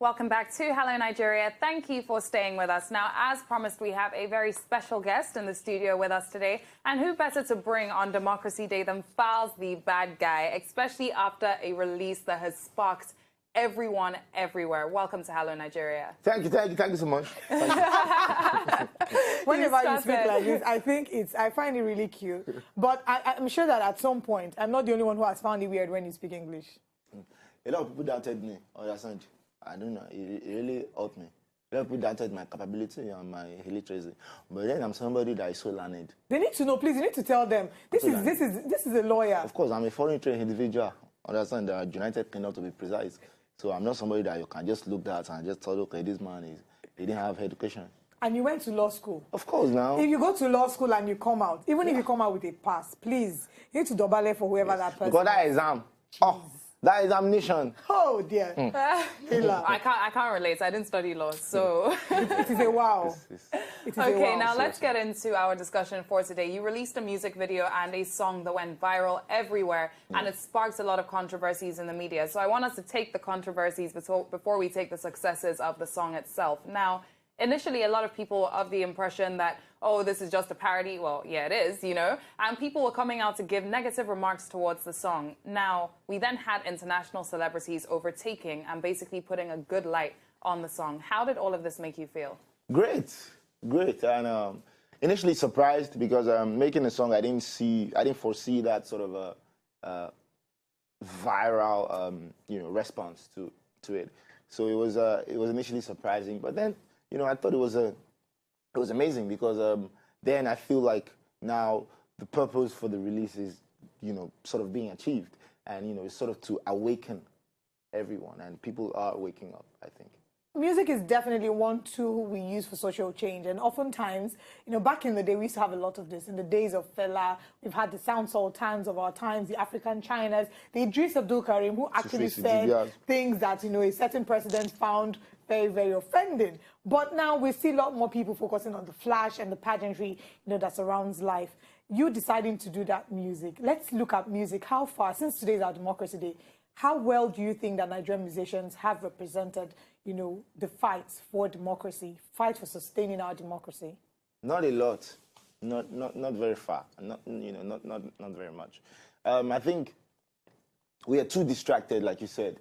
Welcome back to Hello Nigeria. Thank you for staying with us. Now, as promised, we have a very special guest in the studio with us today. And who better to bring on Democracy Day than Falz the bad guy, especially after a release that has sparked everyone everywhere. Welcome to Hello Nigeria. Thank you so much. Whenever you speak like this, I find it really cute. But I'm sure that at some point, I'm not the only one who has found it weird when you speak English. A lot of people doubted me, understand? I don't know, it really hurt me. A lot of people doubted my capability and my illiteracy. But then I'm somebody that is so learned. They need to know, please, you need to tell them. This is a lawyer. Of course, I'm a foreign trained individual. Understand, the United Kingdom to be precise. So I'm not somebody that you can just look at and just tell, okay, this man he didn't have education. And you went to law school. Of course, now. If you go to law school and you come out, even if you come out with a pass, please, you need to double it for whoever that person because that exam, that examination. Oh, dear. I can't relate. I didn't study law, so... It is a wow. Okay, now let's get into our discussion for today. You released a music video and a song that went viral everywhere, and it sparked a lot of controversies in the media. So I want us to take the controversies before we take the successes of the song itself. Now, initially, a lot of people were of the impression that, oh, this is just a parody. Well, yeah, it is, you know. And people were coming out to give negative remarks towards the song. Now, we then had international celebrities overtaking and basically putting a good light on the song. How did all of this make you feel? Great. And initially surprised because making a song, I didn't foresee that sort of a viral, response to it. So it was initially surprising, but then, I thought it was amazing because then I feel like now the purpose for the release is, sort of being achieved. And, it's sort of to awaken everyone. And people are waking up, I think. Music is definitely one tool we use for social change. And oftentimes, back in the day, we used to have a lot of this. In the days of Fela, we've had the Sound Sultans of our times, the African Chinas, the Idris Abdul Karim, who actually said things that, a certain president found very, very offending. But now we see a lot more people focusing on the flash and the pageantry, that surrounds life. You deciding to do that music. Let's look at music. How far, since today is our Democracy Day, how well do you think that Nigerian musicians have represented, the fight for democracy, fight for sustaining our democracy? Not a lot, not very far, not very much. I think we are too distracted, like you said,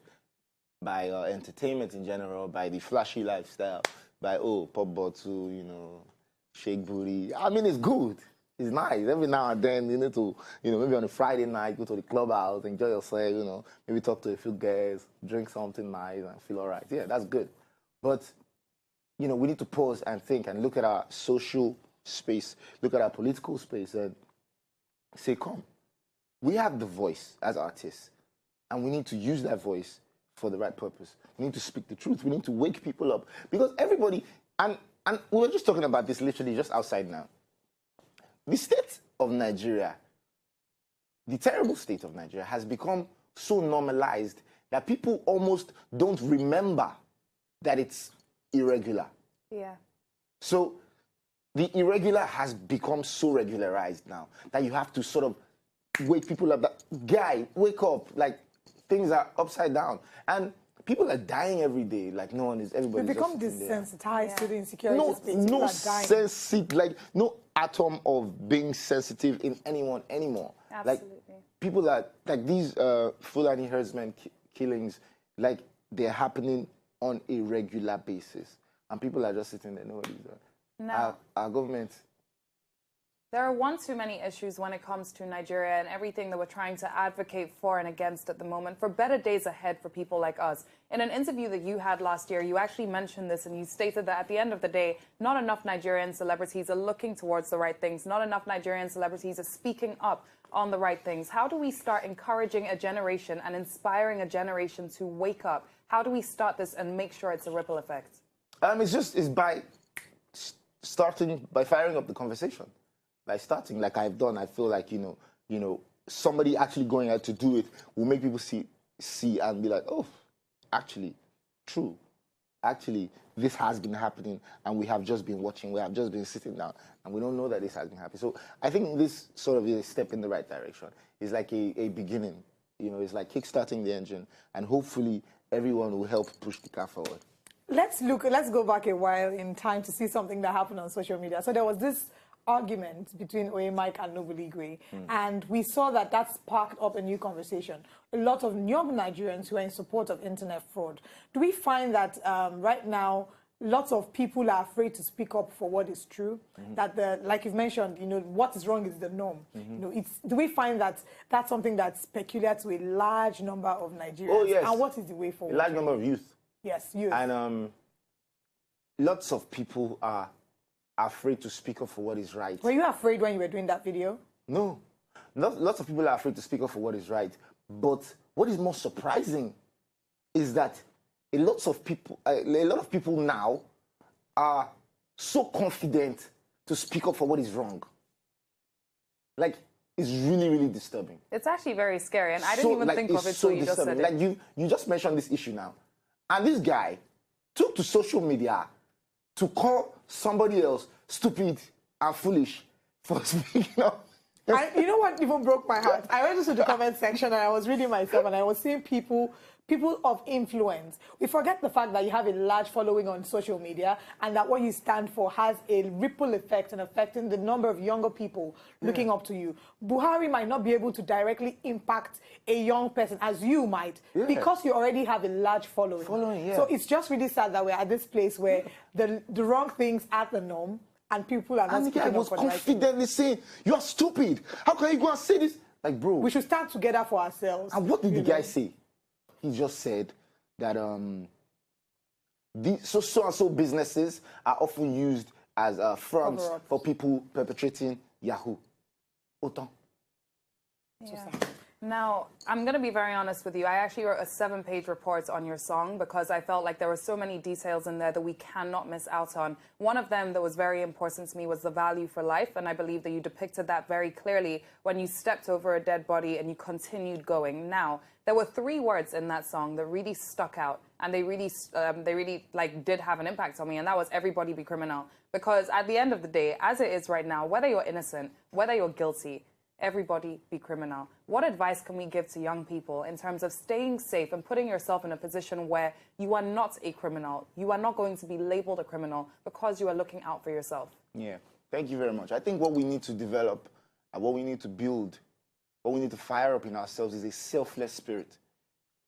by entertainment in general, by the flashy lifestyle, by pop bottle, shake booty. I mean, it's good. It's nice. Every now and then you need to, maybe on a Friday night, go to the clubhouse, enjoy yourself, maybe talk to a few guys, drink something nice and feel all right. Yeah, that's good. But, we need to pause and think and look at our social space, look at our political space and say, come, we have the voice as artists and we need to use that voice for the right purpose. We need to speak the truth. We need to wake people up because everybody, and we were just talking about this literally just outside now. The state of Nigeria, the terrible state of Nigeria has become so normalized that people almost don't remember that it's irregular. Yeah. So the irregular has become so regularized now that you have to sort of wake people up. That guy, wake up, like things are upside down. And people are dying every day. Like everybody. We become desensitized to the insecurity. No atom of being sensitive in anyone anymore. Absolutely. Like people are like these Fulani herdsmen killings, like they're happening on a regular basis, and people are just sitting there. Nobody's our government. There are one too many issues when it comes to Nigeria and everything that we're trying to advocate for and against at the moment for better days ahead for people like us. In an interview that you had last year, you actually mentioned this and you stated that at the end of the day, not enough Nigerian celebrities are looking towards the right things. Not enough Nigerian celebrities are speaking up on the right things. How do we start encouraging a generation and inspiring a generation to wake up? How do we start this and make sure it's a ripple effect? It's by starting, by firing up the conversation. By starting, like I've done, I feel like, somebody actually going out to do it will make people see and be like, oh, actually, true. Actually, this has been happening and we have just been watching, we have just been sitting down and we don't know that this has been happening. So I think this sort of is a step in the right direction. It's like a beginning, it's like kickstarting the engine and hopefully everyone will help push the car forward. Let's go back a while in time to see something that happened on social media. So there was this argument between Oye Mike and Noble Igwe, and we saw that sparked up a new conversation. A lot of young Nigerians who are in support of internet fraud. Do we find that right now, lots of people are afraid to speak up for what is true? That like you've mentioned, what is wrong is the norm. Do we find that that's something that's peculiar to a large number of Nigerians? Oh, yes. And what is the way forward? A large number of youth. Yes, youth. And lots of people are afraid to speak up for what is right. Were you afraid when you were doing that video? No. Lots of people are afraid to speak up for what is right. But what is more surprising is that a lot of people now are so confident to speak up for what is wrong. Like, it's really, really disturbing. It's actually very scary, and I didn't even think of it until you just said it. Like, you just mentioned this issue now. And this guy took to social media to call somebody else stupid and foolish for speaking up. You know what even broke my heart? I went into the comment section and I was reading myself and I was seeing people of influence. We forget the fact that you have a large following on social media and that what you stand for has a ripple effect and affecting the number of younger people looking up to you. Buhari might not be able to directly impact a young person as you might because you already have a large following. So it's just really sad that we're at this place where the wrong things are the norm and people are not speaking up for the right thing. confidently saying, "You are stupid. How can you go and say this?" Like, bro. We should stand together for ourselves. And what did the guy say? He just said that so-and-so businesses are often used as fronts for people perpetrating Yahoo. Autant. Yeah. Now, I'm going to be very honest with you. I actually wrote a 7-page report on your song because I felt like there were so many details in there that we cannot miss out on. One of them that was very important to me was the value for life, and I believe that you depicted that very clearly when you stepped over a dead body and you continued going. Now, there were 3 words in that song that really stuck out, and they really did have an impact on me, and that was "everybody be criminal." Because at the end of the day, as it is right now, whether you're innocent, whether you're guilty, everybody be criminal. What advice can we give to young people in terms of staying safe and putting yourself in a position where you are not a criminal, you are not going to be labeled a criminal because you are looking out for yourself? Yeah, thank you very much. I think what we need to develop and what we need to build, what we need to fire up in ourselves is a selfless spirit.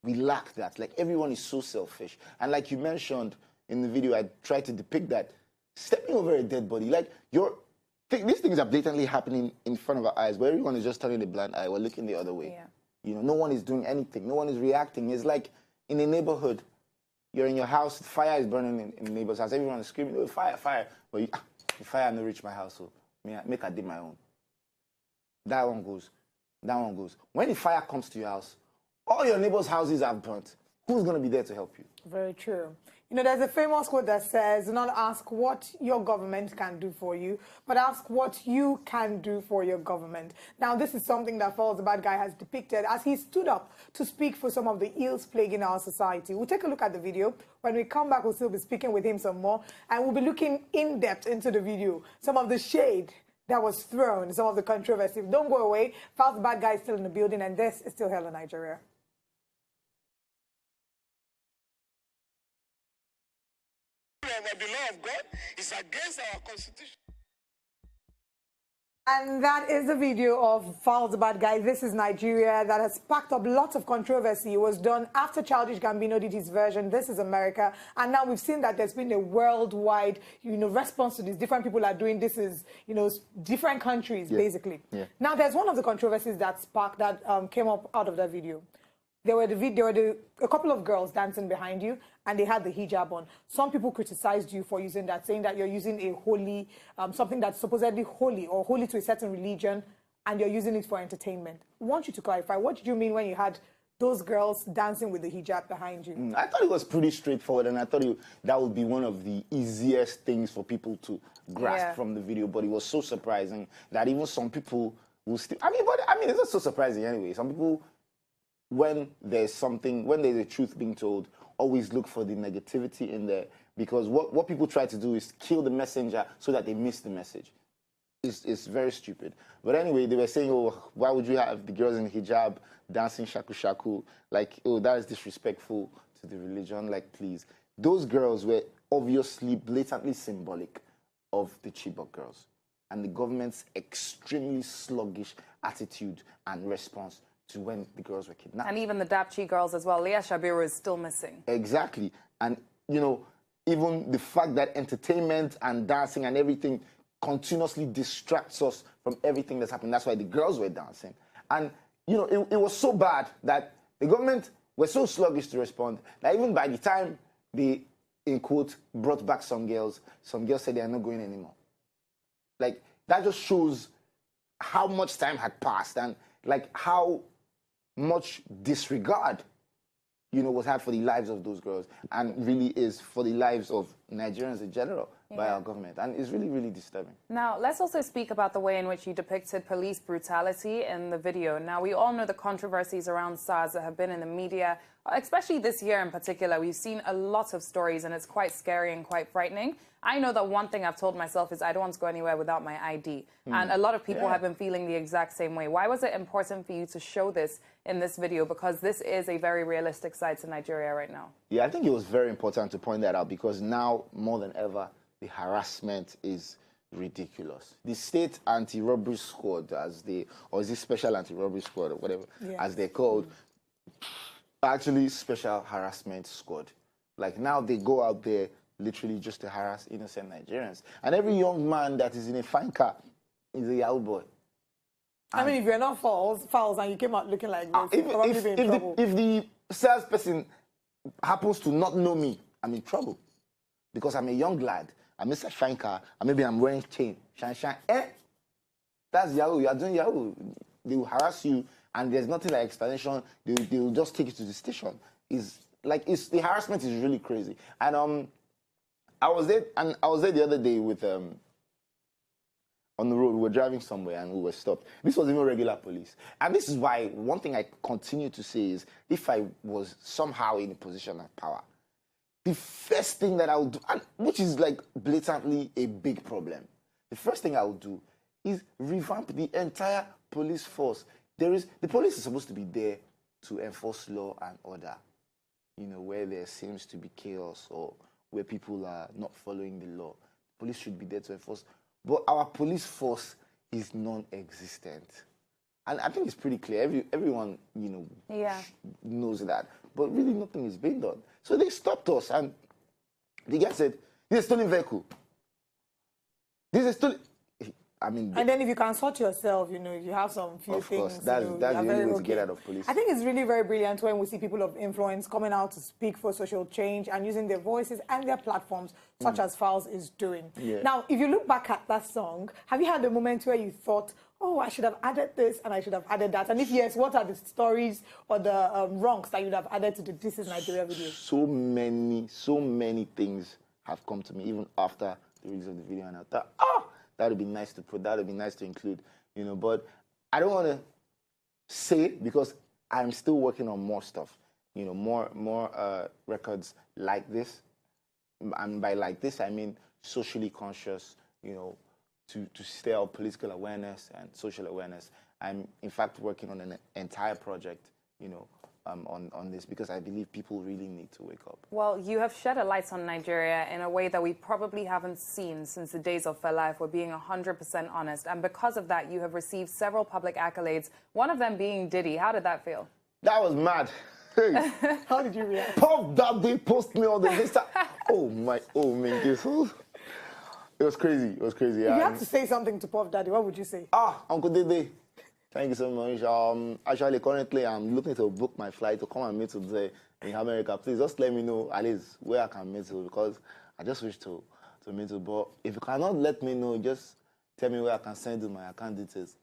We lack that. Like, everyone is so selfish. And like you mentioned in the video, I tried to depict that. Stepping over a dead body, like, these things are blatantly happening in front of our eyes, where everyone is just turning a blind eye. We're looking the other way. Yeah. No one is doing anything. No one is reacting. It's like in a neighborhood, you're in your house, fire is burning in the neighbor's house. Everyone is screaming, "Oh, fire, fire!" But the fire no reach my house, so make I do my own. That one goes. That one goes. When the fire comes to your house, all your neighbors' houses are burnt. Who's going to be there to help you? Very true. There's a famous quote that says, "Do not ask what your government can do for you, but ask what you can do for your government." Now, this is something that Falz, the bad guy, has depicted as he stood up to speak for some of the ills plaguing our society. We'll take a look at the video. When we come back, we'll still be speaking with him some more, and we'll be looking in depth into the video, some of the shade that was thrown, some of the controversy. Don't go away. Falz, the bad guy, is still in the building, and this is still Hello Nigeria. The law of God is against our constitution. And that is the video of Falz, the bad guy. This is Nigeria. That has sparked up lots of controversy. It was done after Childish Gambino did his version. This is America. And now we've seen that there's been a worldwide, response to this. Different people are doing this is, different countries, basically. Yeah. Now, there's one of the controversies that sparked, that came up out of that video. There were a couple of girls dancing behind you, and they had the hijab on. Some people criticized you for using that, saying that you're using a holy, something that's supposedly holy or holy to a certain religion, and you're using it for entertainment. I want you to clarify, what did you mean when you had those girls dancing with the hijab behind you? I thought it was pretty straightforward, and I thought that would be one of the easiest things for people to grasp from the video, but it was so surprising that even some people will still... it's not so surprising anyway. Some people... When there's a truth being told, always look for the negativity in there, because what people try to do is kill the messenger so that they miss the message. it's very stupid. But anyway, they were saying, oh, why would you have the girls in hijab dancing shaku shaku? Like, oh, that is disrespectful to the religion. Like, please. Those girls were obviously blatantly symbolic of the Chibok girls and the government's extremely sluggish attitude and response to when the girls were kidnapped. And even the Dapchi girls as well. Leah Shabiru is still missing. Exactly. And, you know, even the fact that entertainment and dancing and everything continuously distracts us from everything that's happening. That's why the girls were dancing. And, you know, it was so bad that the government were so sluggish to respond that even by the time they, in quote, brought back some girls said they are not going anymore. Like, that just shows how much time had passed and, like, how much disregard, you know, was had for the lives of those girls and really is for the lives of Nigerians in general by our government. And it's really, really disturbing. Now, let's also speak about the way in which you depicted police brutality in the video. Now, we all know the controversies around SARS that have been in the media, especially this year in particular. We've seen a lot of stories, and it's quite scary and quite frightening. I know that one thing I've told myself is I don't want to go anywhere without my ID. And a lot of people have been feeling the exact same way. Why was it important for you to show this in this video? Because this is a very realistic side to Nigeria right now. Yeah, I think it was very important to point that out because now, more than ever, the harassment is ridiculous. The state anti-robbery squad, or is it special anti-robbery squad or whatever, as they're called, actually special harassment squad. Like now they go out there literally just to harass innocent Nigerians. And every young man that is in a fine car is a Yahoo boy. I mean, if you're not Falz and you came out looking like this, you'll probably be in trouble. If the salesperson happens to not know me, I'm in trouble. Because I'm a young lad. I'm Mr. Fine car, and maybe I'm wearing chain. Shine. That's Yahoo. You are doing Yahoo. They will harass you, and there's nothing like explanation. They will just take you to the station. The harassment is really crazy. And I was there the other day with on the road. We were driving somewhere and we were stopped. This was even regular police. And this is why one thing I continue to say is if I was somehow in a position of power, the first thing that I would do, and which is like blatantly a big problem, the first thing I would do is revamp the entire police force. The police is supposed to be there to enforce law and order, you know, where there seems to be chaos or where people are not following the law. Police should be there to enforce. But our police force is non-existent. And I think it's pretty clear. Everyone, you know, knows that. But really nothing is being done. So they stopped us and the guy said, this is a stolen vehicle. This is stolen. I mean, and then if you can sort yourself, you know, you have some few things. Of course, that's the only way to get out of police. I think it's really very brilliant when we see people of influence coming out to speak for social change and using their voices and their platforms, such as Falz is doing. Yeah. Now, if you look back at that song, have you had a moment where you thought, oh, I should have added this and I should have added that? And if yes, what are the stories or the wrongs that you'd have added to the This Is Nigeria video? So many things have come to me, even after the release of the video, and I thought, oh, that would be nice to put, that would be nice to include, you know, but I don't want to say it because I'm still working on more stuff, you know, more records like this. And by like this, I mean socially conscious, you know, to stir up political awareness and social awareness. I'm, in fact, working on an entire project, you know, on this because I believe people really need to wake up. Well, you have shed a light on Nigeria in a way that we probably haven't seen since the days of Fela, if we're being 100% honest. And because of that, you have received several public accolades, one of them being Diddy. How did that feel? That was mad. Hey. How did you react? Puff Daddy post me on the Insta. Oh man, it was crazy. It was crazy. If you had to say something to Puff Daddy, what would you say? Uncle Dede, thank you so much. Actually, currently, I'm looking to book my flight to come and meet you today in America. Please just let me know at least where I can meet you because I just wish to meet you. But if you cannot let me know, just tell me where I can send you my account details.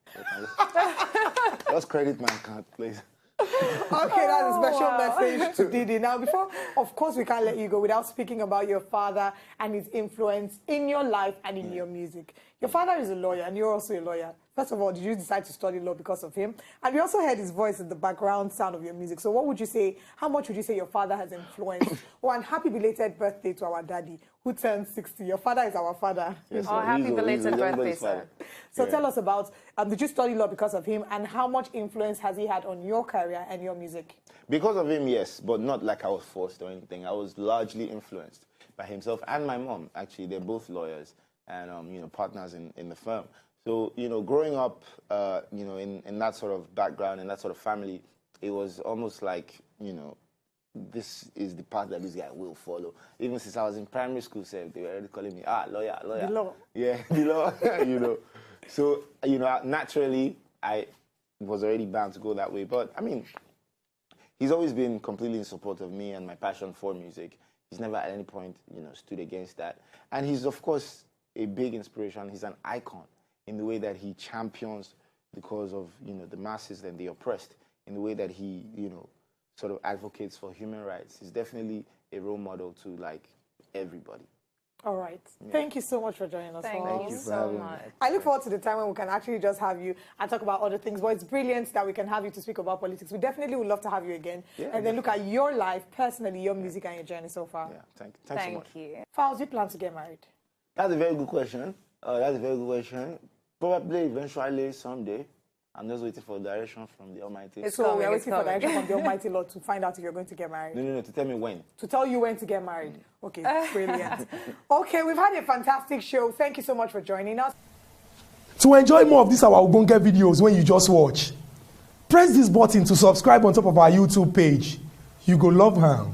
Just credit my account, please. Okay, that's a special message to Didi. Now, before, of course, we can't let you go without speaking about your father and his influence in your life and in your music. Your father is a lawyer, and you're also a lawyer. First of all, did you decide to study law because of him? And we also heard his voice in the background sound of your music. So what would you say, how much would you say your father has influenced? Oh, and happy belated birthday to our daddy, who turned 60. Your father is our father. Yes, Oh, happy belated birthday, sir. So tell us about, did you study law because of him, and how much influence has he had on your career and your music? Because of him, yes, but not like I was forced or anything. I was largely influenced by himself and my mom. Actually, they're both lawyers and, you know, partners in the firm. So, you know, growing up, you know, in that sort of background, in that sort of family, it was almost like, you know, this is the path that this guy will follow. Even since I was in primary school, they were already calling me, lawyer. The law. Yeah, the law, you know. So, you know, naturally, I was already bound to go that way. But, I mean, he's always been completely in support of me and my passion for music. He's never at any point, you know, stood against that. And he's, of course, a big inspiration. He's an icon in the way that he champions the cause of, you know, the masses and the oppressed, in the way that he, you know, sort of advocates for human rights. He's definitely a role model to, like, everybody. All right. Yeah. Thank you so much for joining us. Thank you so much. I look forward to the time when we can actually just have you and talk about other things. But it's brilliant that we can have you to speak about politics. We definitely would love to have you again. Yeah, and then look at your life, personally, your music and your journey so far. Yeah, thanks so much. Thank you. Falz, you plan to get married? That's a very good question. Probably, eventually, someday. I'm just waiting for direction from the Almighty. So we're waiting for direction from the Almighty Lord to find out if you're going to get married. No, to tell me when. To tell you when to get married. Okay, brilliant. Okay, we've had a fantastic show. Thank you so much for joining us. To enjoy more of these our Ogbonge videos when you just watch, press this button to subscribe on top of our YouTube page. You go love her.